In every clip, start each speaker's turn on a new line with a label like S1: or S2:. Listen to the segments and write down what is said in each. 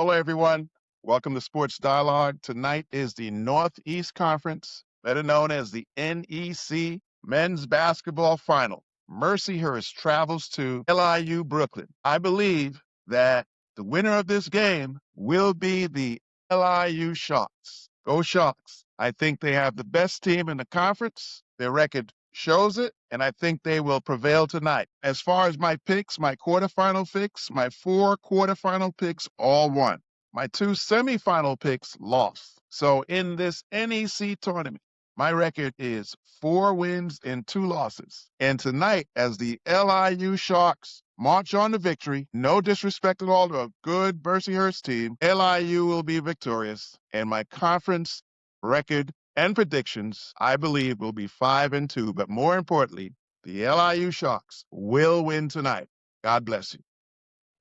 S1: Hello, everyone. Welcome to Sports Dialogue. Tonight is the Northeast Conference, better known as the NEC Men's Basketball Final. Mercyhurst travels to LIU Brooklyn. I believe that the winner of this game will be the LIU Sharks. Go Sharks. I think they have the best team in the conference. Their record shows it, and I think they will prevail tonight. As far as my picks, my quarterfinal picks, my 4 quarterfinal picks all won. My 2 semifinal picks lost. So in this NEC tournament, my record is 4 wins and 2 losses. And tonight, as the LIU Sharks march on to victory, no disrespect at all to a good Mercyhurst team, LIU will be victorious. And my conference record and predictions, I believe, will be 5-2. But more importantly, the LIU Sharks will win tonight. God bless you.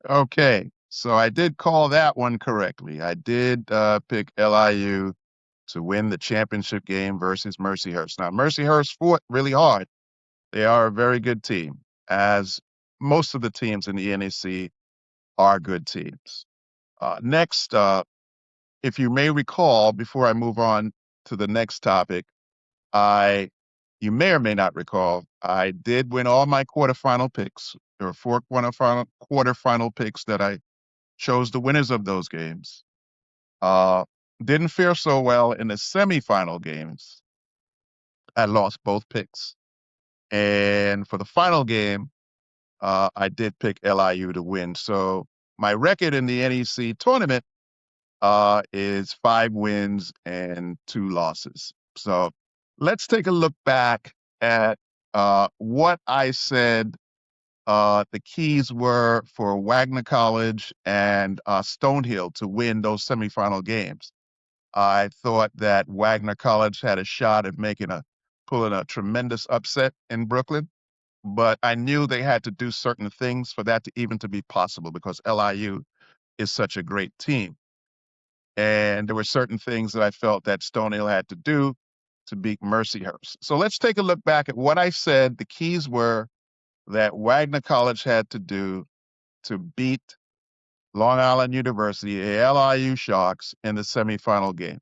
S1: Okay, so I did call that one correctly. I did pick LIU to win the championship game versus Mercyhurst. Now, Mercyhurst fought really hard. They are a very good team, as most of the teams in the NEC are good teams. Next, if you may recall, before I move on to the next topic, you may or may not recall, I did win all my quarterfinal picks. There were 4 quarterfinal picks that I chose the winners of those games. Didn't fare so well in the semifinal games. I lost both picks. And for the final game, I did pick LIU to win. So my record in the NEC tournament is 5 wins and 2 losses. So let's take a look back at what I said the keys were for Wagner College and Stonehill to win those semifinal games. I thought that Wagner College had a shot at pulling a tremendous upset in Brooklyn, but I knew they had to do certain things for that to even to be possible because LIU is such a great team. And there were certain things that I felt that Stonehill had to do to beat Mercyhurst. So let's take a look back at what I said the keys were that Wagner College had to do to beat Long Island University, LIU Sharks, in the semifinal game.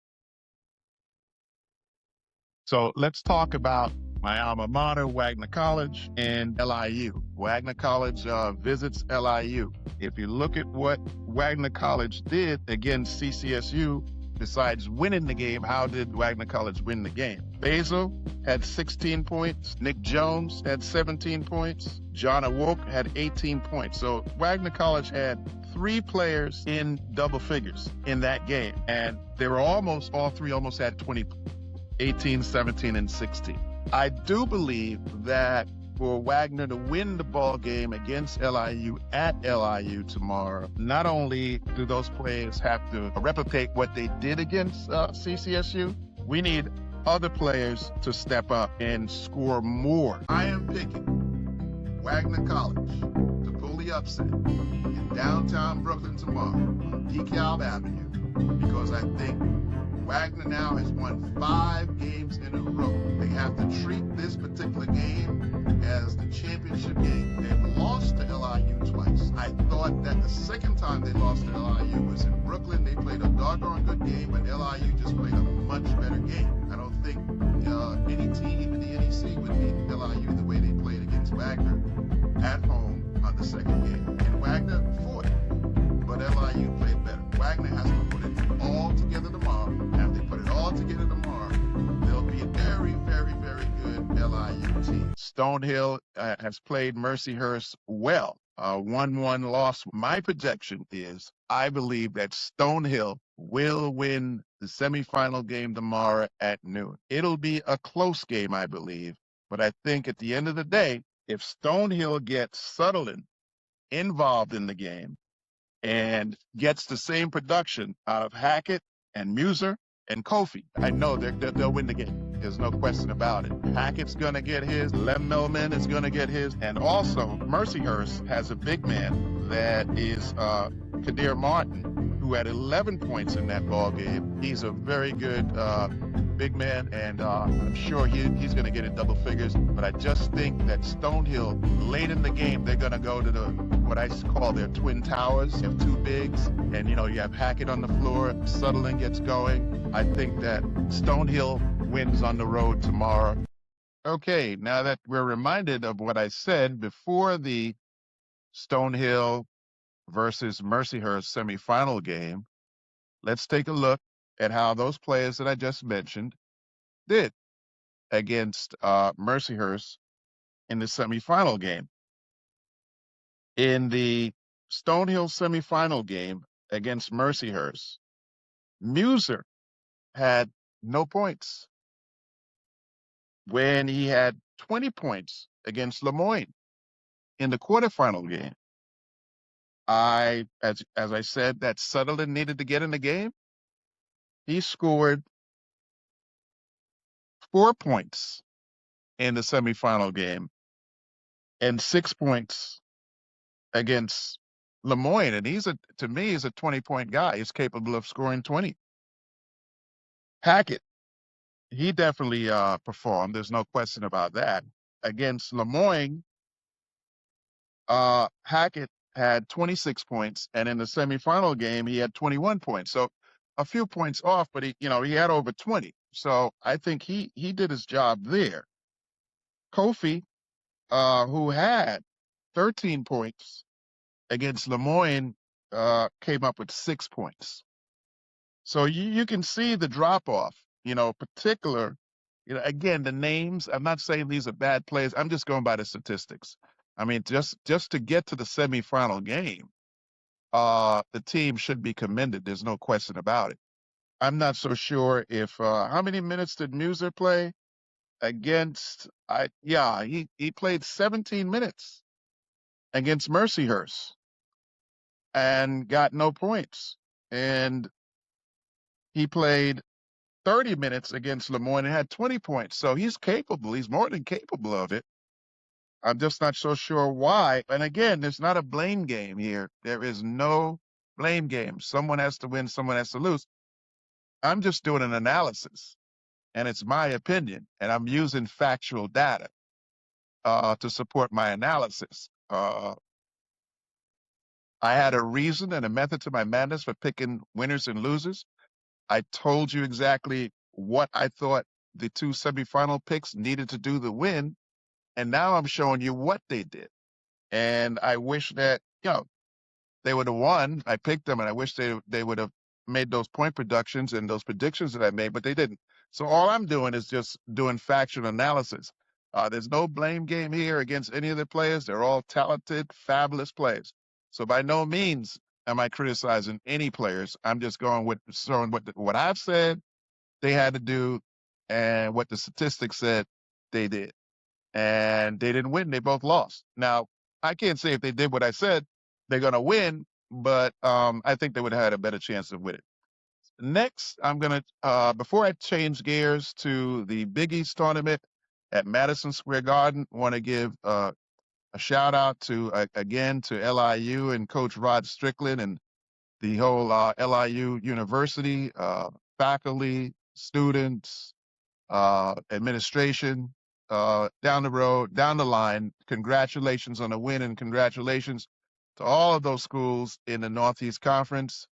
S1: So let's talk about my alma mater, Wagner College, and LIU. Wagner College visits LIU. If you look at what Wagner College did against CCSU, besides winning the game, how did Wagner College win the game? Basil had 16 points. Nick Jones had 17 points. John Awoke had 18 points. So Wagner College had 3 players in double figures in that game. And they were all 3 almost had 20 points. 18, 17, and 16. I do believe that for Wagner to win the ball game against LIU at LIU tomorrow, not only do those players have to replicate what they did against CCSU, we need other players to step up and score more. I am picking Wagner College to pull the upset in downtown Brooklyn tomorrow on DeKalb Avenue because I think Wagner now has won 5 games in a row. They have to treat this particular game as the championship game. They've lost to LIU twice. I thought that the second time they lost to LIU was in Brooklyn. They played a doggone good game, but LIU just played a much better game. I don't think any team in the NEC would beat LIU the way they played against Wagner at home on the second game. And Wagner fought, but LIU played better. Wagner has to put it all together tomorrow. After they put it all together tomorrow, there'll be a very, very, very good LIU team. Stonehill has played Mercyhurst well. 1-1 loss. My projection is I believe that Stonehill will win the semifinal game tomorrow at noon. It'll be a close game, I believe. But I think at the end of the day, if Stonehill gets Sutherland involved in the game and gets the same production out of Hackett and Muser and Kofi, I know they'll win the game. There's no question about it. Hackett's going to get his. Lem Melman is going to get his. And also, Mercyhurst has a big man that is Kadir Martin, who had 11 points in that ball game. He's a very good big man, and I'm sure he's going to get in double figures. But I just think that Stonehill, late in the game, they're going to go to what I call their twin towers. You have two bigs, and you have Hackett on the floor. Sutherland gets going. I think that Stonehill wins on the road tomorrow. Okay, now that we're reminded of what I said before the Stonehill versus Mercyhurst semifinal game, let's take a look at how those players that I just mentioned did against Mercyhurst in the semifinal game. In the Stonehill semifinal game against Mercyhurst, Muser had no points when he had 20 points against Lemoyne in the quarterfinal game. As I said, that Sutherland needed to get in the game. He scored 4 points in the semifinal game and 6 points against Lemoyne. And to me, he's a 20-point guy. He's capable of scoring 20. Hackett, he definitely performed. There's no question about that. Against Lemoyne, Hackett had 26 points, and in the semifinal game, he had 21 points. So a few points off, but he had over 20. So I think he did his job there. Kofi, who had 13 points against Lemoyne, came up with 6 points. So you can see the drop off, again, the names. I'm not saying these are bad plays. I'm just going by the statistics. I mean, just to get to the semifinal game, the team should be commended. There's no question about it. I'm not so sure if how many minutes did Muser play against? He played 17 minutes against Mercyhurst and got no points. And he played 30 minutes against Lemoyne and had 20 points. So he's capable. He's more than capable of it. I'm just not so sure why. And again, there's not a blame game here. There is no blame game. Someone has to win, someone has to lose. I'm just doing an analysis, and it's my opinion, and I'm using factual data to support my analysis. I had a reason and a method to my madness for picking winners and losers. I told you exactly what I thought the two semifinal picks needed to do to win, and now I'm showing you what they did. And I wish that, they would have won. I picked them, and I wish they would have made those point productions and those predictions that I made, but they didn't. So all I'm doing is just doing factual analysis. There's no blame game here against any of the players. They're all talented, fabulous players. So by no means am I criticizing any players. I'm just going with showing what I've said they had to do and what the statistics said they did. And they didn't win. They both lost. Now, I can't say if they did what I said, they're going to win, but I think they would have had a better chance of winning. Next, I'm going to, before I change gears to the Big East tournament at Madison Square Garden, want to give a shout out to, again, to LIU and Coach Rod Strickland and the whole LIU University, faculty, students, administration, down the road, down the line. Congratulations on the win, and congratulations to all of those schools in the Northeast Conference.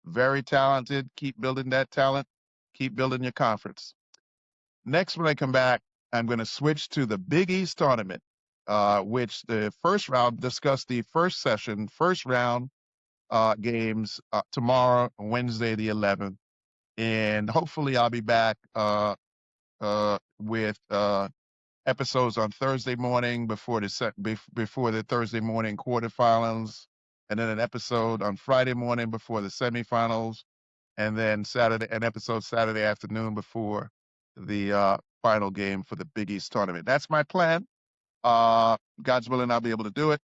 S1: Very talented. Keep building that talent. Keep building your conference. Next, when I come back, I'm going to switch to the Big East tournament, which the first round discuss the first round games tomorrow, Wednesday the 11th. And hopefully I'll be back with episodes on Thursday morning before the Thursday morning quarterfinals, and then an episode on Friday morning before the semifinals, and then an episode Saturday afternoon before the final game for the Big East tournament. That's my plan. God's willing, I'll be able to do it.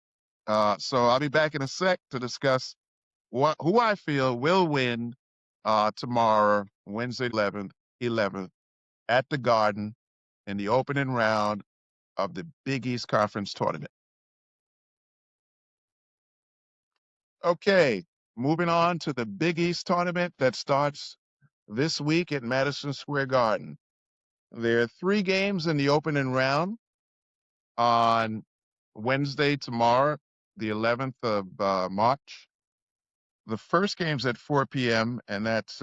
S1: So I'll be back in a sec to discuss who I feel will win tomorrow, Wednesday 11th, at the Garden in the opening round of the Big East Conference tournament. Okay, moving on to the Big East tournament that starts this week at Madison Square Garden. There are 3 games in the opening round on Wednesday, tomorrow, the 11th of March. The first game's at 4 p.m., and that's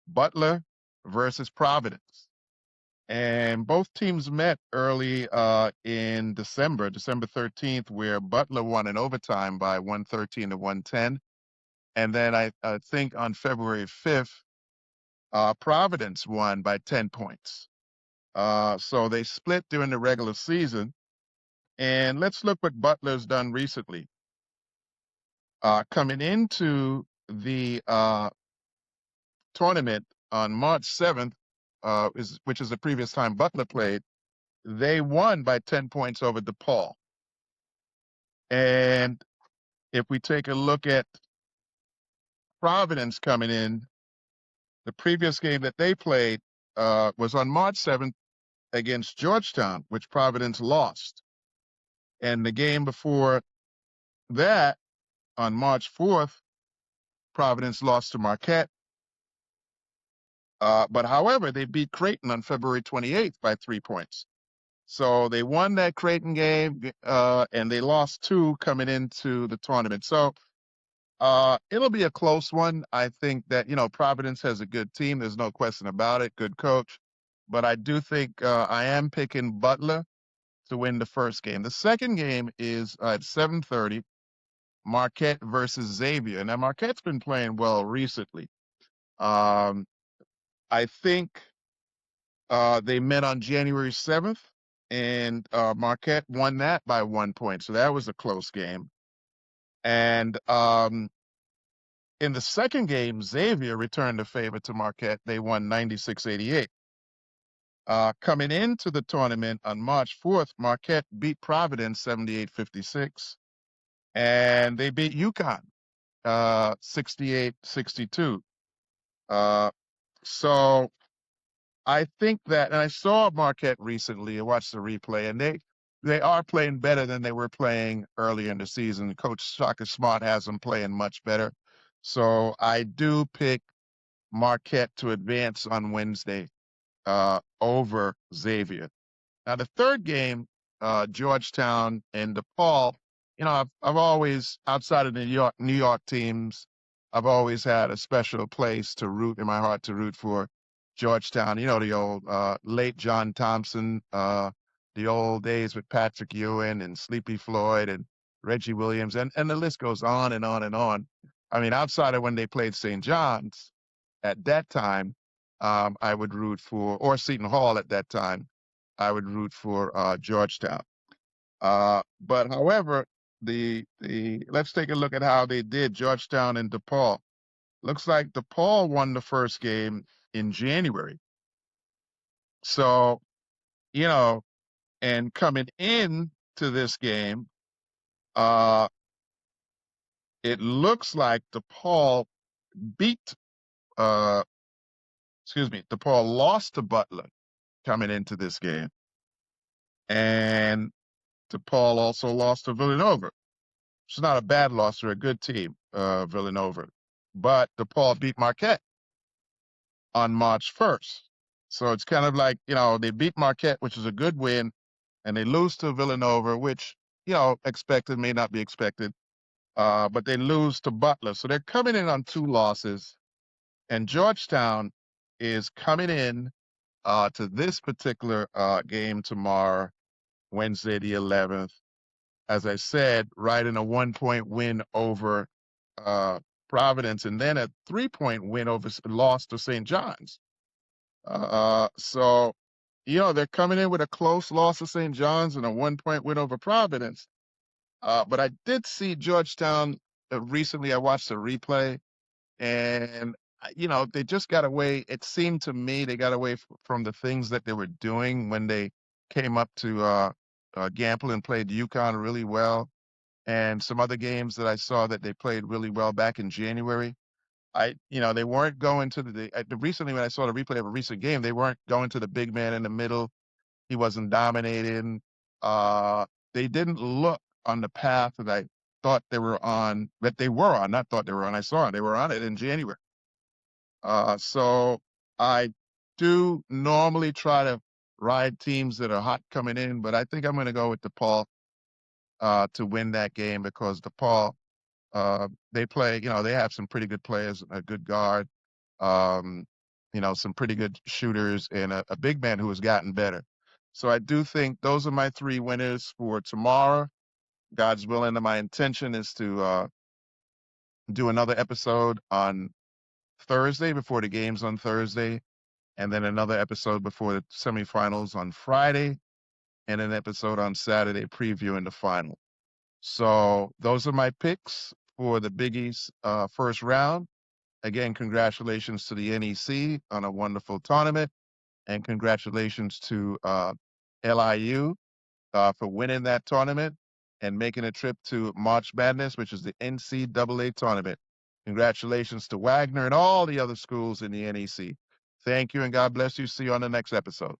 S1: Butler versus Providence. And both teams met early in December 13th, where Butler won in overtime by 113 to 110. And then I think on February 5th, Providence won by 10 points. So they split during the regular season. And let's look what Butler's done recently. Coming into the tournament on March 7th, which is the previous time Butler played, they won by 10 points over DePaul. And if we take a look at Providence coming in, the previous game that they played was on March 7th against Georgetown, which Providence lost. And the game before that, on March 4th, Providence lost to Marquette. But however, they beat Creighton on February 28th by 3 points. So they won that Creighton game, and they lost 2 coming into the tournament. So it'll be a close one. I think that, Providence has a good team. There's no question about it. Good coach. But I do think I am picking Butler to win the first game. The second game is at 7:30, Marquette versus Xavier. Now, Marquette's been playing well recently. Um, I think they met on January 7th, and Marquette won that by 1 point. So that was a close game. And in the second game, Xavier returned the favor to Marquette. They won 96-88. Coming into the tournament on March 4th, Marquette beat Providence 78-56. And they beat UConn 68-62. So I think that, and I saw Marquette recently. I watched the replay, and they are playing better than they were playing earlier in the season. Coach Shaka Smart has them playing much better. So I do pick Marquette to advance on Wednesday over Xavier. Now the third game, Georgetown and DePaul. I've always, outside of the New York teams, I've always had a special place to root in my heart to root for Georgetown. The old late John Thompson, the old days with Patrick Ewing and Sleepy Floyd and Reggie Williams, and the list goes on and on and on. I mean, outside of when they played St. John's at that time, I would root for, or Seton Hall at that time, I would root for Georgetown. But however, let's take a look at how they did, Georgetown and DePaul. Looks like DePaul won the first game in January. So, and coming in to this game, it looks like DePaul DePaul lost to Butler coming into this game. And DePaul also lost to Villanova. It's not a bad loss. They're a good team, Villanova. But DePaul beat Marquette on March 1st. So it's kind of like, they beat Marquette, which is a good win, and they lose to Villanova, which, expected, may not be expected. But they lose to Butler. So they're coming in on 2 losses. And Georgetown is coming in to this particular game tomorrow, Wednesday the 11th. As I said, riding a 1-point win over Providence, and then a 3-point win over loss to St. John's. So, they're coming in with a close loss to St. John's and a 1-point win over Providence. But I did see Georgetown recently. I watched a replay, and they just got away. It seemed to me they got away from the things that they were doing when they came up to Gamble and played UConn really well, and some other games that I saw that they played really well back in January. they weren't going to recently when I saw the replay of a recent game, they weren't going to the big man in the middle. He wasn't dominating. Uh, they didn't look on the path that I thought they were on, that they were on, not thought they were on. I saw it. They were on it in January. So I do normally try to ride teams that are hot coming in, but I think I'm going to go with DePaul to win that game because DePaul, they play, they have some pretty good players, a good guard, um, some pretty good shooters, and a big man who has gotten better. So I do think those are my three winners for tomorrow. God's willing, and my intention is to do another episode on Thursday before the games on Thursday, and then another episode before the semifinals on Friday, and an episode on Saturday previewing the final. So those are my picks for the Big East first round. Again, congratulations to the NEC on a wonderful tournament, and congratulations to LIU for winning that tournament and making a trip to March Madness, which is the NCAA tournament. Congratulations to Wagner and all the other schools in the NEC. Thank you, and God bless you. See you on the next episode.